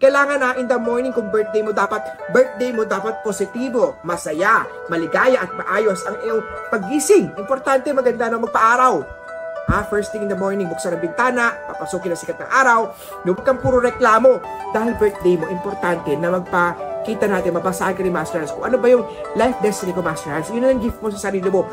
kailangan na in the morning kung birthday mo dapat positibo, masaya, maligaya at maayos ang iyong paggising. Importante, maganda na magpa-araw. First thing in the morning, buksan ang bintana, papasukin ang sikat ng araw, huwag kang puro reklamo. Dahil birthday mo, importante na magpakita natin, mabasahan ka ni Master Hans kung ano ba yung life destiny ko, Master Hans. Yun ang gift mo sa sarili mo.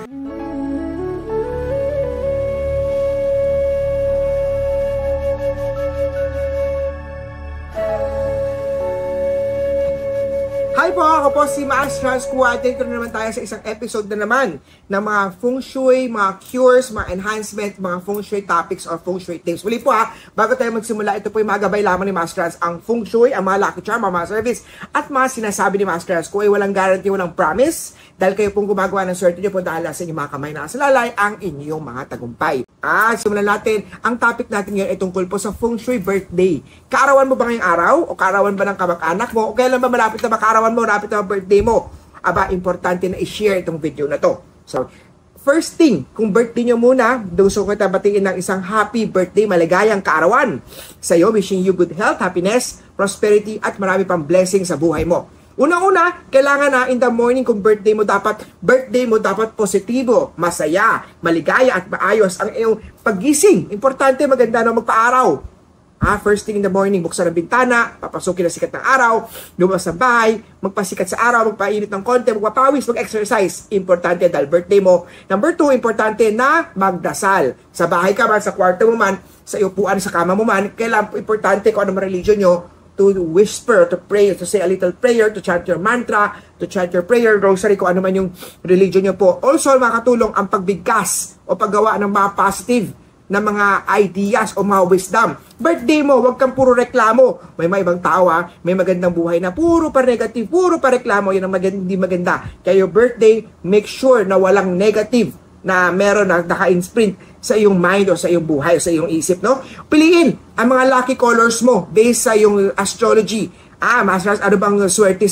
Hi po, ako po si Master Hans. Kuwatin ko na naman tayo sa isang episode na naman ng mga feng shui, mga cures, mga enhancement, mga feng shui topics or feng shui tips. Muli po bago tayo magsimula, ito po yung mga gabay lamang ni Master Hans. Ang feng shui, ang mga lucky charm, mga service, at mga sinasabi ni Master Hans ko ay walang guarantee, walang promise. Dahil kayo pong gumagawa ng swerte nyo po dahil sa inyong mga kamay na asalalay ang inyong mga tagumpay. Simulan natin. Ang topic natin ngayon ay tungkol po sa feng shui birthday. Kaarawan mo ba ngayong araw? O kaarawan ba ng kamag-anak mo? O kailan ba malapit na makaarawan mo? Malapit na birthday mo? Importante na i-share itong video na to. So, first thing, kung birthday nyo muna, gusto ko batiin ng isang happy birthday, maligayang kaarawan. Sa iyo, wishing you good health, happiness, prosperity, at marami pang blessing sa buhay mo. Unang-una, kailangan na in the morning kung birthday mo dapat positibo, masaya, maligaya at maayos ang iyong paggising. Importante, maganda na magpa-araw. First thing in the morning, buksan ang bintana, papasukin ang sikat ng araw, lumabas sa bahay, magpasikat sa araw, magpainit ng konti, magpapawis, mag-exercise. Importante dahil birthday mo. Number 2, importante na magdasal. Sa bahay ka man, sa kwarto mo man, sa upuan, sa kama mo man, kailangan importante kung ano religion nyo, to whisper, to pray, to say a little prayer, to chant your mantra, to chant your prayer, rosary, kung ano man yung religion nyo po. Also, makatulong ang pagbigkas o paggawa ng mga positive na mga ideas o mga wisdom. Birthday mo, huwag kang puro reklamo. May ibang tao may magandang buhay na puro pa negative, puro pa reklamo, yun ang hindi maganda. Kaya your birthday, make sure na walang negative na meron na naka-insprint sa iyong mind o sa iyong buhay o sa iyong isip, no? Piliin ang mga lucky colors mo based sa iyong astrology. Master, ano bang swerte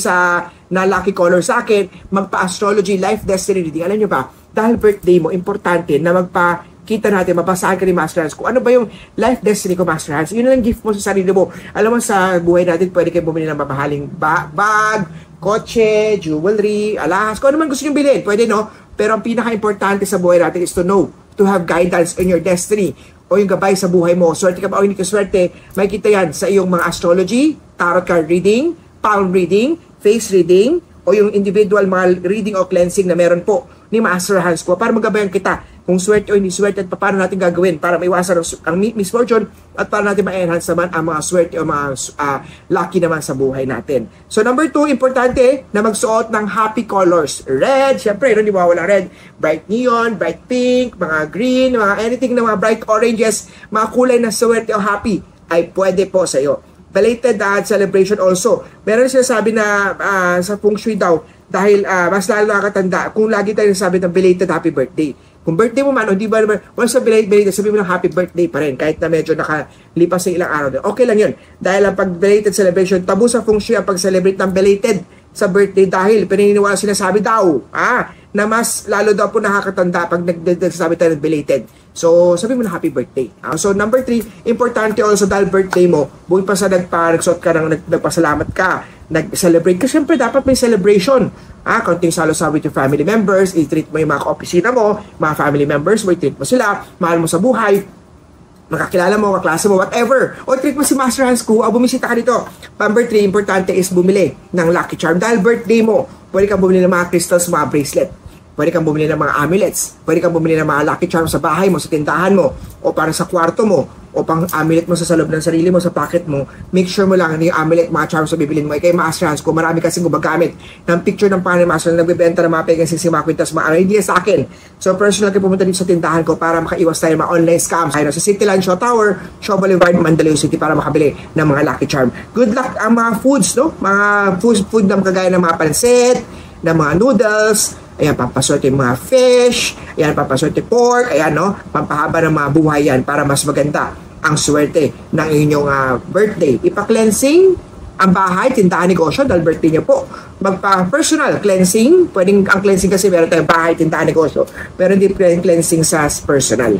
na lucky color sa akin? Magpa-astrology, life destiny reading. Alam nyo ba, dahil birthday mo, importante na magpakita natin, mabasahan ka ni Master Hans kung ano ba yung life destiny ko, Master Hans. Yun ang gift mo sa sarili mo. Alam mo, sa buhay natin, pwede kayo bumili ng mamahaling bag, kotse, jewelry, alahas, kung ano man gusto nyo bilhin, pwede, no? Pero ang pinaka-importante sa buhay natin is to know, to have guidance in your destiny o yung gabay sa buhay mo. Swerte ka ba o hindi ka swerte, makikita yan sa iyong mga astrology, tarot card reading, palm reading, face reading, o yung individual mga reading o cleansing na meron po ni Master Hans ko para magabayan kita kung swerte o hindi swerte at paano natin gagawin para maiwasan ang misfortune at para natin ma-enhance naman ang mga swerte o mga lucky naman sa buhay natin. So number 2, importante na magsuot ng happy colors. Red, syempre, hindi mawawala red. Bright neon, bright pink, mga green, mga anything na mga bright oranges, mga kulay na swerte o happy ay pwede po sa iyo. Belated celebration also. Meron siya sabi na sa feng shui daw, dahil mas lalo nakakatanda kung lagi tayo nasabi ng belated happy birthday. Kung birthday mo man, o di ba naman, once sa belated, sabi mo ng happy birthday pa rin, kahit na medyo nakalipas sa ilang araw. Okay lang yun. Dahil ang pag-belated celebration, tabu sa feng shui ang pag-celebrate ng belated sa birthday dahil pinaniniwala sinasabi daw, na mas lalo daw po nakakatanda pag nagsasabi tayo ng belated. So, sabi mo na happy birthday. So, number 3, importante also dahil birthday mo, buhay pa sa nagsuot ka ng nagpasalamat ka, nag-celebrate ka, syempre dapat may celebration. Kaunting salo-salo with your family members, i-treat mo yung mga ka-opisina mo, mga family members mo, i-treat mo sila, mahal mo sa buhay, makakilala mo, kaklase mo, whatever. O treat mo si Master Hans ko, bumisita ka dito. Number 3, importante is bumili ng lucky charm. Dahil birthday mo, pwede kang bumili ng mga crystals, mga bracelet. Pwede kang bumili ng mga amulets. Pwede kang bumili ng mga lucky charm sa bahay mo, sa tindahan mo, o para sa kwarto mo, o pang amulet mo sa loob ng sarili mo, sa pocket mo. Make sure mo lang na yung amulet, mga charms na bibilin mo. Kay Master Hans ko, marami kasing gumagamit ng picture ng panel master na nagbebenta ng mga pegasus, mga kwintas, mga idea sa akin. So personal kayo pumunta dito sa tindahan ko para makaiwas tayo mga online scams. Ayun, sa Cityland Shaw Tower, Shaw Boulevard, Mandaluyong City para makabili ng mga lucky charm. Good luck ang mga foods, no? Mga food na kagaya ng mga pansit, ng mga noodles, ayan, pampaswerte yung mga fish, ayan, pampaswerte pork, ayan, no? Pampahaba ng mga buhay yan para mas maganda ang swerte ng inyong birthday. Ipa-cleansing ang bahay, tindahan, negosyo, dahil birthday niyo po. Magpa-personal cleansing, pwedeng ang cleansing kasi meron tayong bahay, tindahan, negosyo, pero hindi pwedeng cleansing sa personal.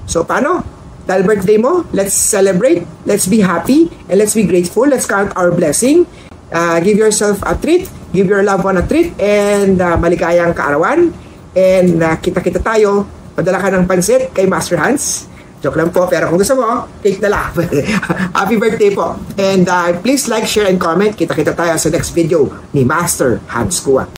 So, paano? Dahil birthday mo, let's celebrate, let's be happy, and let's be grateful. Let's count our blessing. Give yourself a treat, give your loved one a treat, and maligayang kaarawan. And kita-kita tayo. Padala ka ng pansit kay Master Hans. Joke lang po, pero kung gusto mo, cake na lang. Happy birthday po. And please like, share, and comment. Kita-kita tayo sa next video ni Master Hans Kua.